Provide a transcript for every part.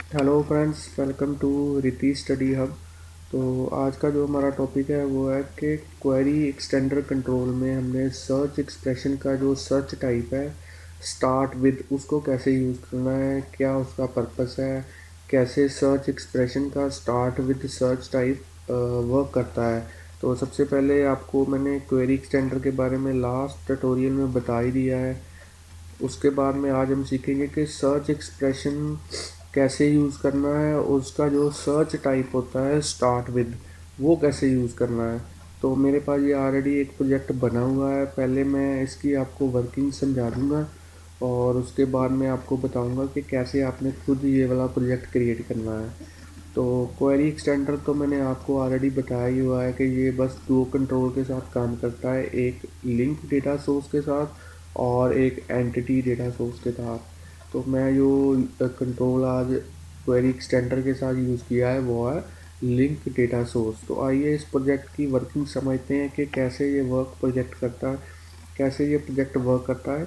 Hello friends, welcome to रिती study hub. तो आज का जो हमारा टॉपिक है वो है कि क्वेरी एक्सटेंडर कंट्रोल में हमने सर्च एक्सप्रेशन का जो सर्च टाइप है स्टार्ट विद उसको कैसे यूज़ करना है, क्या उसका पर्पस है, कैसे सर्च एक्सप्रेशन का start with search type work करता है। तो सबसे पहले आपको मैंने क्वेरी एक्सटेंडर के बारे में लास्ट ट्यूटोरियल में बता ही दिया है। उसके बाद में आज हम सीखेंगे कि सर्च एक्सप्रेशन कैसे यूज़ करना है और उसका जो सर्च टाइप होता है स्टार्ट विद वो कैसे यूज़ करना है। तो मेरे पास ये ऑलरेडी एक प्रोजेक्ट बना हुआ है, पहले मैं इसकी आपको वर्किंग समझा दूंगा और उसके बाद मैं आपको बताऊंगा कि कैसे आपने खुद ये वाला प्रोजेक्ट क्रिएट करना है। तो क्वेरी एक्सटेंडर तो मैंने आपको ऑलरेडी बताया ही हुआ है कि ये बस दो कंट्रोल के साथ काम करता है, एक लिंक डेटा सोर्स के साथ और एक एंटिटी डेटा सोर्स के साथ। तो मैं जो कंट्रोल आज क्वेरी एक्सटेंडर के साथ यूज़ किया है वो है लिंक डेटा सोर्स। तो आइए इस प्रोजेक्ट की वर्किंग समझते हैं कि कैसे ये प्रोजेक्ट करता है, कैसे ये प्रोजेक्ट वर्क करता है।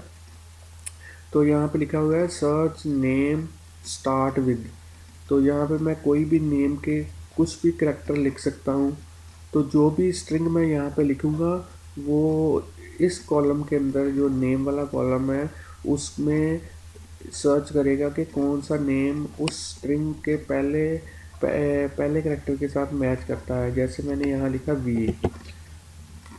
तो यहाँ पे लिखा हुआ है सर्च नेम स्टार्ट विद। तो यहाँ पे मैं कोई भी नेम के कुछ भी करैक्टर लिख सकता हूँ। तो जो भी स्ट्रिंग मैं यहाँ पे लिखूँगा वो इस कॉलम के अंदर जो नेम वाला कॉलम है उसमें सर्च करेगा कि कौन सा नेम उस स्ट्रिंग के पहले करैक्टर के साथ मैच करता है। जैसे मैंने यहाँ लिखा वी,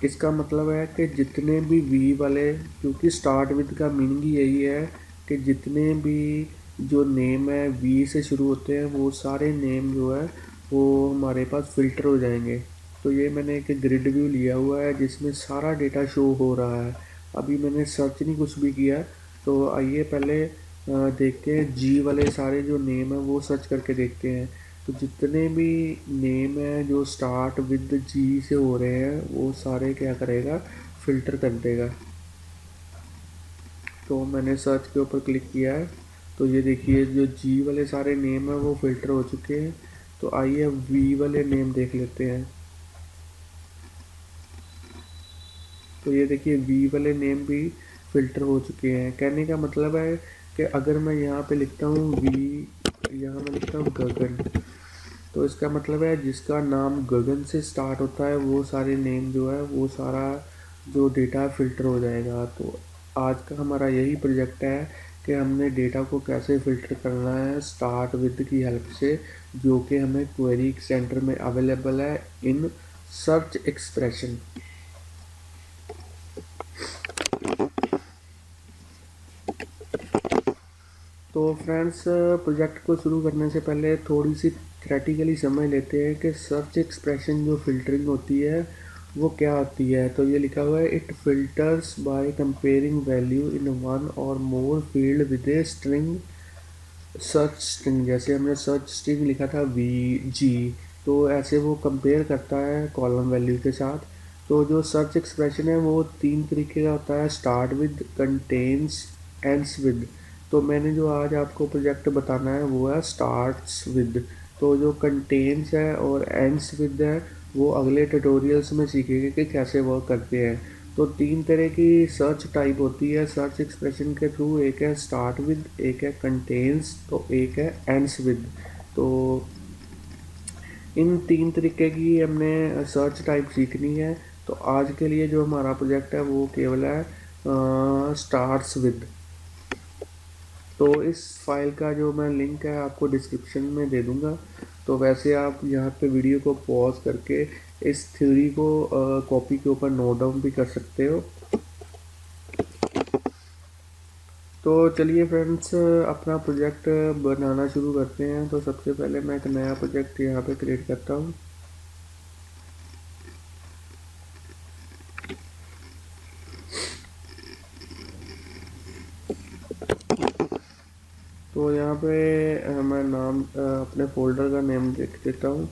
इसका मतलब है कि जितने भी वी वाले, क्योंकि स्टार्ट विद का मीनिंग ही यही है कि जितने भी जो नेम है वी से शुरू होते हैं वो सारे नेम जो है वो हमारे पास फ़िल्टर हो जाएंगे। तो ये मैंने एक ग्रिड व्यू लिया हुआ है जिसमें सारा डेटा शो हो रहा है। अभी मैंने सर्च नहीं कुछ भी किया। तो आइए पहले देखते हैं जी वाले सारे जो नेम है वो सर्च करके देखते हैं। तो जितने भी नेम है जो स्टार्ट विद जी से हो रहे हैं वो सारे क्या करेगा, फ़िल्टर कर देगा। तो मैंने सर्च के ऊपर क्लिक किया है तो ये देखिए जो जी वाले सारे नेम है वो फ़िल्टर हो चुके हैं। तो आइए अब वी वाले नेम देख लेते हैं। तो ये देखिए वी वाले नेम भी फ़िल्टर हो चुके हैं। कहने का मतलब है कि अगर मैं यहाँ पे लिखता हूँ वी, यहाँ मैं लिखता हूँ गगन, तो इसका मतलब है जिसका नाम गगन से स्टार्ट होता है वो सारे नेम जो है वो सारा जो डेटा फ़िल्टर हो जाएगा। तो आज का हमारा यही प्रोजेक्ट है कि हमने डेटा को कैसे फ़िल्टर करना है स्टार्ट विद की हेल्प से, जो कि हमें क्वेरी सेंटर में अवेलेबल है इन सर्च एक्सप्रेशन। तो फ्रेंड्स, प्रोजेक्ट को शुरू करने से पहले थोड़ी सी थ्रेटिकली समझ लेते हैं कि सर्च एक्सप्रेशन जो फ़िल्टरिंग होती है वो क्या होती है। तो ये लिखा हुआ है it filters by comparing value in one और more field with a string search string. जैसे हमने सर्च स्ट्रिंग लिखा था वी जी, तो ऐसे वो कंपेयर करता है कॉलम वैल्यू के साथ। तो जो सर्च एक्सप्रेशन है वो तीन तरीके का होता है, start with, contains, ends with. तो मैंने जो आज आपको प्रोजेक्ट बताना है वो है स्टार्ट्स विद। तो जो कंटेन्स है और एंड्स विद है वो अगले ट्यूटोरियल्स में सीखेंगे कि कैसे वर्क करते हैं। तो तीन तरह की सर्च टाइप होती है सर्च एक्सप्रेशन के थ्रू, एक है स्टार्ट विद, एक है कंटेन्स, तो एक है एंड्स विद। तो इन तीन तरीके की हमने सर्च टाइप सीखनी है। तो आज के लिए जो हमारा प्रोजेक्ट है वो केवल है स्टार्ट्स विद। तो इस फाइल का जो मैं लिंक है आपको डिस्क्रिप्शन में दे दूँगा। तो वैसे आप यहाँ पे वीडियो को पॉज करके इस थ्योरी को कॉपी के ऊपर नोट डाउन भी कर सकते हो। तो चलिए फ्रेंड्स, अपना प्रोजेक्ट बनाना शुरू करते हैं। तो सबसे पहले मैं एक नया प्रोजेक्ट यहाँ पे क्रिएट करता हूँ। तो यहाँ पे मैं नाम अपने फोल्डर का नेम लिख देता हूँ।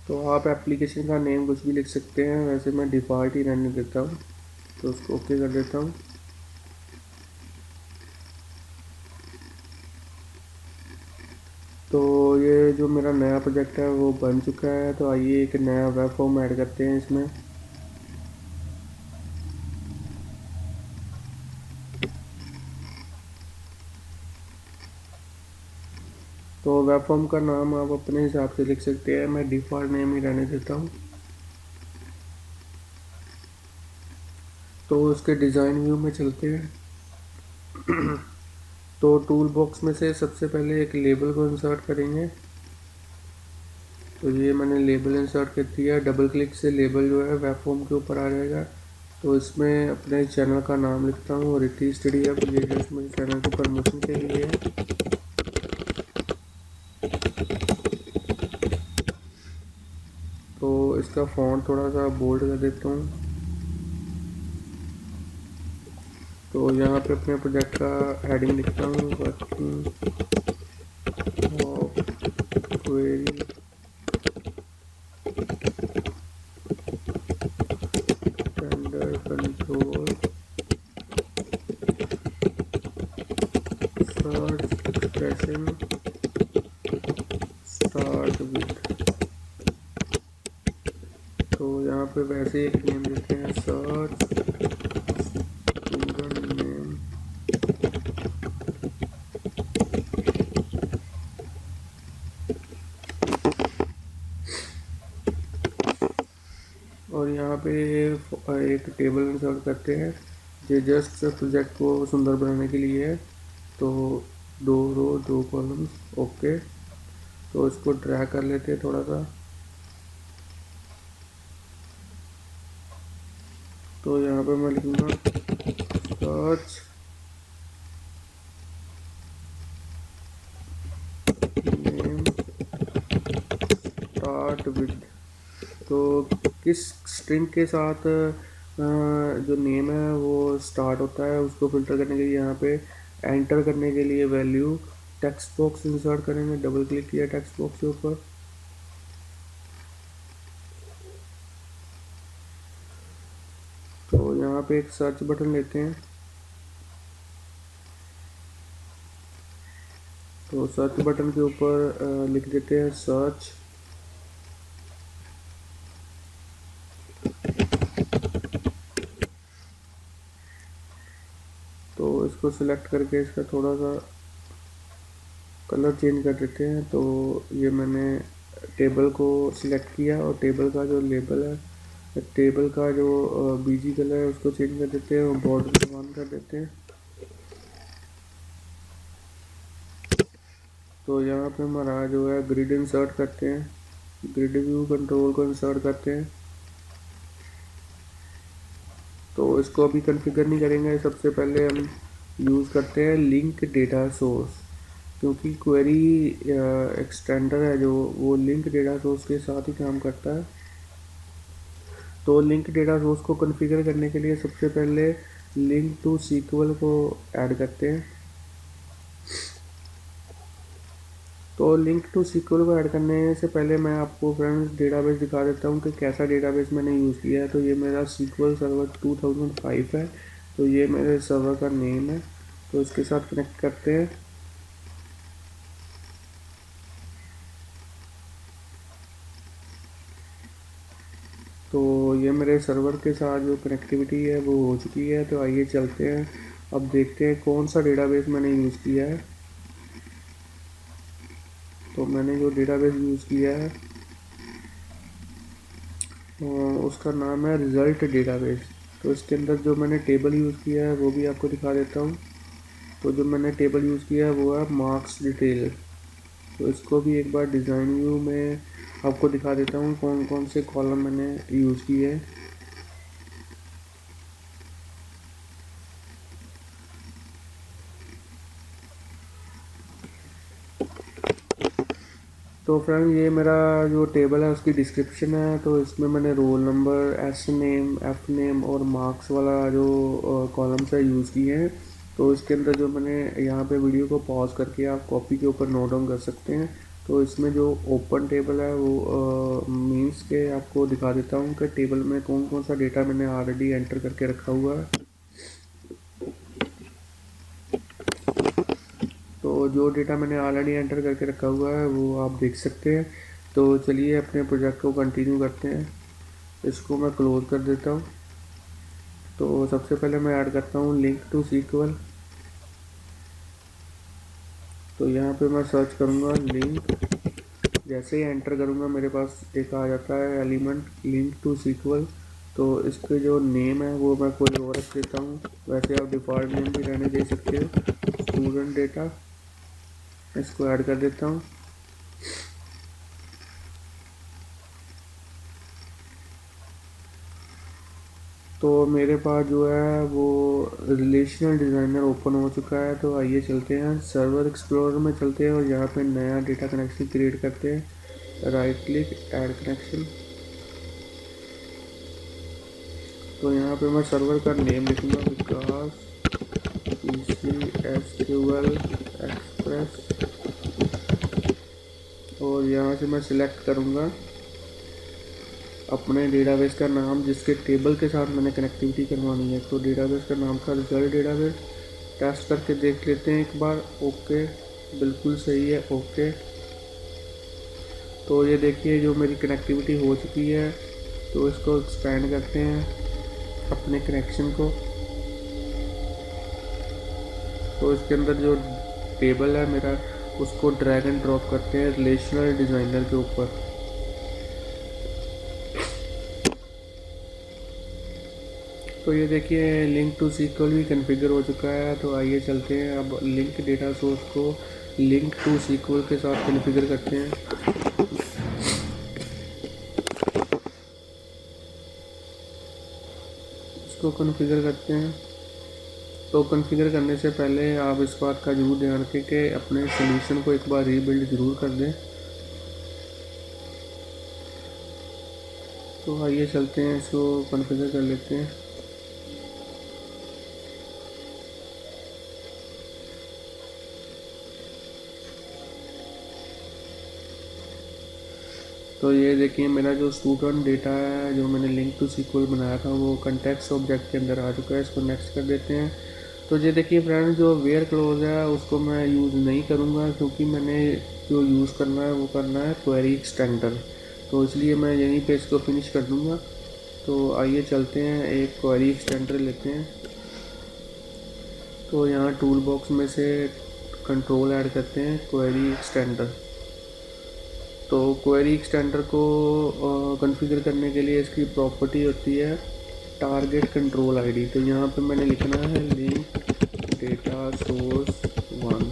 तो आप एप्लीकेशन का नेम कुछ भी लिख सकते हैं, वैसे मैं डिफ़ॉल्ट ही रहने देता हूँ। तो उसको ओके कर देता हूँ। तो ये जो मेरा नया प्रोजेक्ट है वो बन चुका है। तो आइए एक नया वेब फॉर्म ऐड करते हैं इसमें। तो वेब फॉर्म का नाम आप अपने हिसाब से लिख सकते हैं, मैं डिफ़ॉल्ट नेम ही रहने देता हूँ। तो उसके डिज़ाइन व्यू में चलते हैं। तो टूल बॉक्स में से सबसे पहले एक लेबल को इंसर्ट करेंगे। तो ये मैंने लेबल इंसर्ट कर दिया। डबल क्लिक से लेबल जो है वेब फॉर्म के ऊपर आ जाएगा। तो इसमें अपने चैनल का नाम लिखता हूँ, रिद्धि स्टडी हब। ये जस्ट मेरे चैनल की प्रमोशन के लिए है। तो इसका फॉन्ट थोड़ा सा बोल्ड कर देता हूँ। तो यहाँ पे अपने प्रोजेक्ट का हेडिंग लिखता हूँ, working of query standard control search expression start with. तो यहाँ पे वैसे एक नेम देते हैं, सर्च स्टूडेंट नेम। और यहाँ पे एक टेबल इंसर्ट करते हैं, ये जस्ट प्रोजेक्ट को सुंदर बनाने के लिए है। तो 2 रो 2 कॉलम्स, ओके। तो इसको ड्रैग कर लेते हैं थोड़ा सा। तो यहाँ पे मैं लिखूँगा सर्च नेम स्टार्ट विद। तो किस स्ट्रिंग के साथ जो नेम है वो स्टार्ट होता है, उसको फिल्टर करने के लिए यहाँ पे एंटर करने के लिए वैल्यू टेक्स्ट बॉक्स इंसर्ट करेंगे। डबल क्लिक किया टेक्स्ट बॉक्स के ऊपर। तो यहाँ पे एक सर्च बटन लेते हैं। तो सर्च बटन के ऊपर लिख देते हैं सर्च। तो इसको सिलेक्ट करके इसका थोड़ा सा कलर चेंज कर देते हैं। तो ये मैंने टेबल को सिलेक्ट किया और टेबल का जो लेबल है, टेबल का जो बीजी कलर है उसको चेंज कर देते हैं और बॉर्डर को ऑन कर देते हैं। तो यहाँ पे हमारा जो है ग्रिड इंसर्ट करते हैं, ग्रिड व्यू कंट्रोल को इंसर्ट करते हैं। तो इसको अभी कॉन्फ़िगर नहीं करेंगे, सबसे पहले हम यूज़ करते हैं लिंक डेटा सोर्स, क्योंकि क्वेरी एक्सटेंडर है जो, वो लिंक डेटा सोर्स के साथ ही काम करता है। तो लिंक डेटा सोर्स को कॉन्फ़िगर करने के लिए सबसे पहले लिंक टू सीक्वल को ऐड करते हैं। तो लिंक टू सीक्वल को ऐड करने से पहले मैं आपको फ्रेंड्स डेटाबेस दिखा देता हूँ कि कैसा डेटाबेस मैंने यूज़ किया है। तो ये मेरा सीक्वल सर्वर 2005 है। तो ये मेरे सर्वर का नेम है। तो इसके साथ कनेक्ट करते हैं। तो ये मेरे सर्वर के साथ जो कनेक्टिविटी है वो हो चुकी है। तो आइए चलते हैं, अब देखते हैं कौन सा डेटाबेस मैंने यूज़ किया है। तो मैंने जो डेटाबेस यूज़ किया है उसका नाम है रिज़ल्ट डेटाबेस। तो इसके अंदर जो मैंने टेबल यूज़ किया है वो भी आपको दिखा देता हूँ। तो जो मैंने टेबल यूज़ किया है वो है मार्क्स डिटेल। तो इसको भी एक बार डिज़ाइन व्यू में आपको दिखा देता हूँ कौन कौन से कॉलम मैंने यूज़ किए हैं। तो फ्रेंड ये मेरा जो टेबल है उसकी डिस्क्रिप्शन है। तो इसमें मैंने roll number, S name, F name और मार्क्स वाला जो कॉलम्स है यूज़ किए हैं। तो इसके अंदर जो मैंने यहाँ पे वीडियो को पॉज करके आप कॉपी के ऊपर नोट डाउन कर सकते हैं। तो इसमें जो ओपन टेबल है वो मीन्स के आपको दिखा देता हूँ कि टेबल में कौन कौन सा डेटा मैंने ऑलरेडी एंटर करके रखा हुआ है। तो जो डेटा मैंने ऑलरेडी एंटर करके रखा हुआ है वो आप देख सकते हैं। तो चलिए अपने प्रोजेक्ट को कंटिन्यू करते हैं। इसको मैं क्लोज कर देता हूँ। तो सबसे पहले मैं ऐड करता हूँ लिंक टू सीक्वल। तो यहाँ पे मैं सर्च करूँगा लिंक। जैसे ही एंटर करूँगा मेरे पास एक आ जाता है एलिमेंट लिंक टू सीक्वल। तो इसके जो नेम है वो मैं कोई और रख देता हूँ, वैसे आप डिफ़ॉल्ट नेम भी रहने दे सकते हो, स्टूडेंट डेटा। इसको ऐड कर देता हूँ। तो मेरे पास जो है वो रिलेशनल डिज़ाइनर ओपन हो चुका है। तो आइए चलते हैं सर्वर एक्सप्लोरर में, चलते हैं और यहाँ पे नया डेटा कनेक्शन क्रिएट करते हैं। Right click, add connection. तो यहाँ पे मैं सर्वर का नेम लिखूँगा विकास PCSQL एक्सप्रेस, और यहाँ से मैं सिलेक्ट करूँगा अपने डेटाबेस का नाम जिसके टेबल के साथ मैंने कनेक्टिविटी करवानी है। तो डेटाबेस का नाम था रिजल्ट डेटाबेस। टेस्ट करके देख लेते हैं एक बार। ओके, बिल्कुल सही है, ओके। तो ये देखिए जो मेरी कनेक्टिविटी हो चुकी है। तो इसको एक्सपेंड करते हैं अपने कनेक्शन को। तो इसके अंदर जो टेबल है मेरा उसको ड्रैग एंड ड्रॉप करते हैं रिलेशनल डिज़ाइनर के ऊपर। तो ये देखिए लिंक टू सीक्वल भी कॉन्फ़िगर हो चुका है। तो आइए चलते हैं अब लिंक डेटा सोर्स को लिंक टू सीक्वल के साथ कॉन्फ़िगर करते हैं। इसको कॉन्फ़िगर करते हैं। तो कॉन्फ़िगर करने से पहले आप इस बात का जरूर ध्यान रखें कि अपने सोल्यूशन को एक बार रीबिल्ड ज़रूर कर दें। तो आइए चलते हैं, इसको कॉन्फ़िगर कर लेते हैं। तो ये देखिए मेरा जो स्टूडेंट डेटा है जो मैंने लिंक टू सीक्वल बनाया था वो कंटेक्स्ट ऑब्जेक्ट के अंदर आ चुका है। इसको नेक्स्ट कर देते हैं। तो ये देखिए फ्रेंड जो वेयर क्लोज है उसको मैं यूज़ नहीं करूँगा, क्योंकि मैंने जो यूज़ करना है वो करना है क्वेरी एक्सटेंडर। तो इसलिए मैं यहीं पे इसको फिनिश कर दूँगा। तो आइए चलते हैं एक क्वेरी एक्सटेंडर लेते हैं। तो यहाँ टूल बॉक्स में से कंट्रोल ऐड करते हैं क्वेरी एक्सटेंडर। तो क्वेरी एक्सटेंडर को कॉन्फ़िगर करने के लिए इसकी प्रॉपर्टी होती है टारगेट कंट्रोल आईडी। तो यहाँ पे मैंने लिखना है लिंक डेटा सोर्स 1,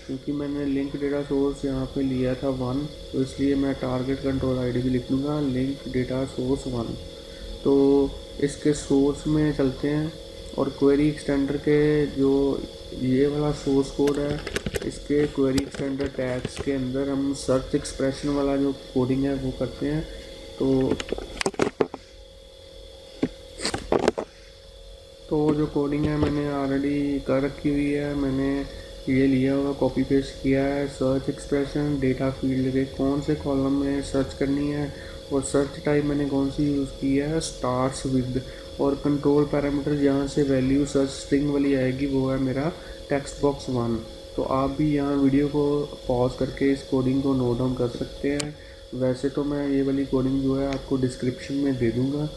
क्योंकि मैंने लिंक डेटा सोर्स यहाँ पे लिया था 1, तो इसलिए मैं टारगेट कंट्रोल आईडी भी लिख लूँगा लिंक डेटा सोर्स 1। तो इसके सोर्स में चलते हैं और क्वेरी एक्सटेंडर के जो ये वाला सोर्स कोड है इसके क्वेरी एक्सटेंडर टैग्स के अंदर हम सर्च एक्सप्रेशन वाला जो कोडिंग है वो करते हैं। तो जो कोडिंग है मैंने ऑलरेडी कर रखी हुई है। मैंने ये लिया हुआ कॉपी पेस्ट किया है सर्च एक्सप्रेशन डेटा फील्ड के कौन से कॉलम में सर्च करनी है, और सर्च टाइप मैंने कौन सी यूज़ की है स्टार्स विद, और कंट्रोल पैरामीटर जहाँ से वैल्यू सर्च स्ट्रिंग वाली आएगी वो है मेरा टेक्स्ट बॉक्स 1। तो आप भी यहाँ वीडियो को पॉज करके इस कोडिंग को नोट डाउन कर सकते हैं। वैसे तो मैं ये वाली कोडिंग जो है आपको डिस्क्रिप्शन में दे दूँगा।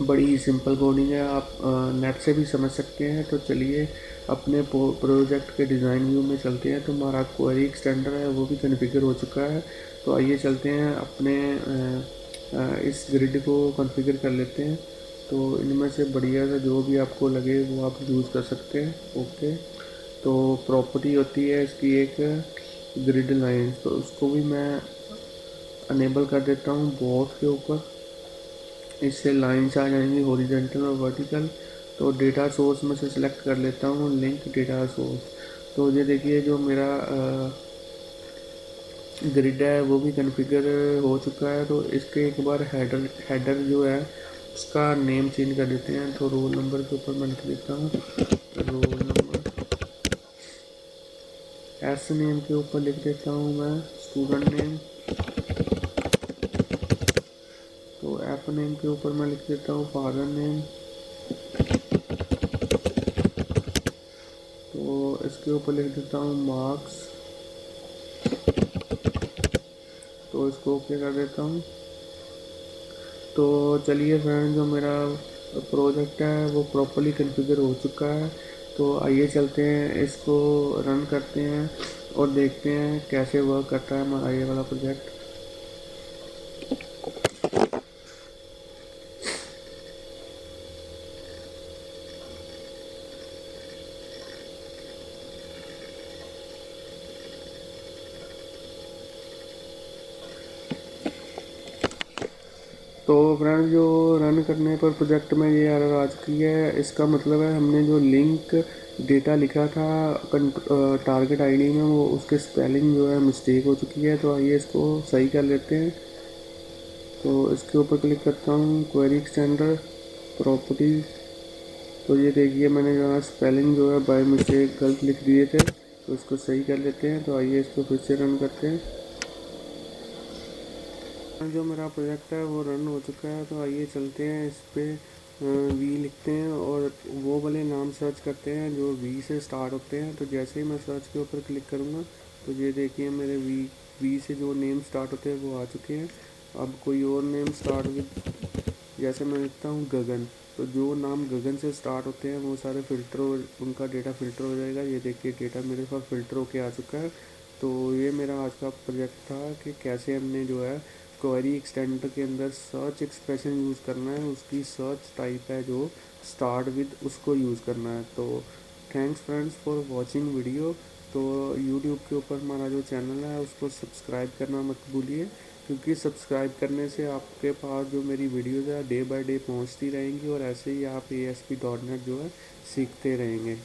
बड़ी ही सिंपल कोडिंग है, आप नेट से भी समझ सकते हैं। तो चलिए अपने प्रोजेक्ट के डिज़ाइन व्यू में चलते हैं। तो हमारा क्वेरी एक्सटेंडर है वो भी कॉन्फ़िगर हो चुका है। तो आइए चलते हैं अपने इस ग्रिड को कॉन्फ़िगर कर लेते हैं। तो इनमें से बढ़िया सा जो भी आपको लगे वो आप यूज़ कर सकते हैं। ओके, तो प्रॉपर्टी होती है इसकी एक ग्रिड लाइन, तो उसको भी मैं अनेबल कर देता हूँ बोथ के ऊपर। इससे लाइन्स आ जाएंगी हॉरिजॉन्टल और वर्टिकल। तो डेटा सोर्स में से सिलेक्ट कर लेता हूँ लिंक डेटा सोर्स। तो ये देखिए जो मेरा ग्रिड है वो भी कॉन्फ़िगर हो चुका है। तो इसके एक बार हेडर जो है उसका नेम चेंज कर देते हैं। तो रोल नंबर के ऊपर मैं लिख देता हूँ रोल नंबर। एस नेम के ऊपर लिख देता हूँ मैं स्टूडेंट नेम। तो एफ नेम के ऊपर मैं लिख देता हूँ फादर नेम। तो इसके ऊपर लिख देता हूँ मार्क्स। तो इसको ओके कर देता हूँ। तो चलिए फ्रेंड जो मेरा प्रोजेक्ट है वो प्रॉपर्ली कॉन्फ़िगर हो चुका है। तो आइए चलते हैं, इसको रन करते हैं और देखते हैं कैसे वर्क करता है हमारा ये वाला प्रोजेक्ट। तो फ्रेंड्स, जो रन करने पर प्रोजेक्ट में ये एरर आ चुकी है, इसका मतलब है हमने जो लिंक डेटा लिखा था टारगेट आईडी में, वो उसके स्पेलिंग जो है मिस्टेक हो चुकी है। तो आइए इसको सही कर लेते हैं। तो इसके ऊपर क्लिक करता हूँ, क्वेरी एक्सटेंडर, प्रॉपर्टी। तो ये देखिए मैंने यहाँ स्पेलिंग जो है बाय मिस्टेक गलत लिख दिए थे, तो इसको सही कर लेते हैं। तो आइए इसको फिर से रन करते हैं। जो मेरा प्रोजेक्ट है वो रन हो चुका है। तो आइए चलते हैं, इस पर वी लिखते हैं और वो वाले नाम सर्च करते हैं जो वी से स्टार्ट होते हैं। तो जैसे ही मैं सर्च के ऊपर क्लिक करूँगा तो ये देखिए मेरे वी से जो नेम स्टार्ट होते हैं वो आ चुके हैं। अब कोई और नेम स्टार्ट विद, जैसे मैं लिखता हूँ गगन, तो जो नाम गगन से स्टार्ट होते हैं वो सारे फ़िल्टर हो, उनका डेटा फ़िल्टर हो जाएगा। ये देखिए डेटा मेरे पास फ़िल्टर होके आ चुका है। तो ये मेरा आज का प्रोजेक्ट था कि कैसे हमने जो है क्वेरी एक्सटेंडर के अंदर सर्च एक्सप्रेशन यूज़ करना है, उसकी सर्च टाइप है जो स्टार्ट विद, उसको यूज़ करना है। तो thanks friends for watching video. तो यूट्यूब के ऊपर हमारा जो चैनल है उसको सब्सक्राइब करना मत भूलिए, क्योंकि सब्सक्राइब करने से आपके पास जो मेरी वीडियोज़ है डे बाय डे पहुंचती रहेंगी और ऐसे ही आप ASP.NET जो है सीखते रहेंगे।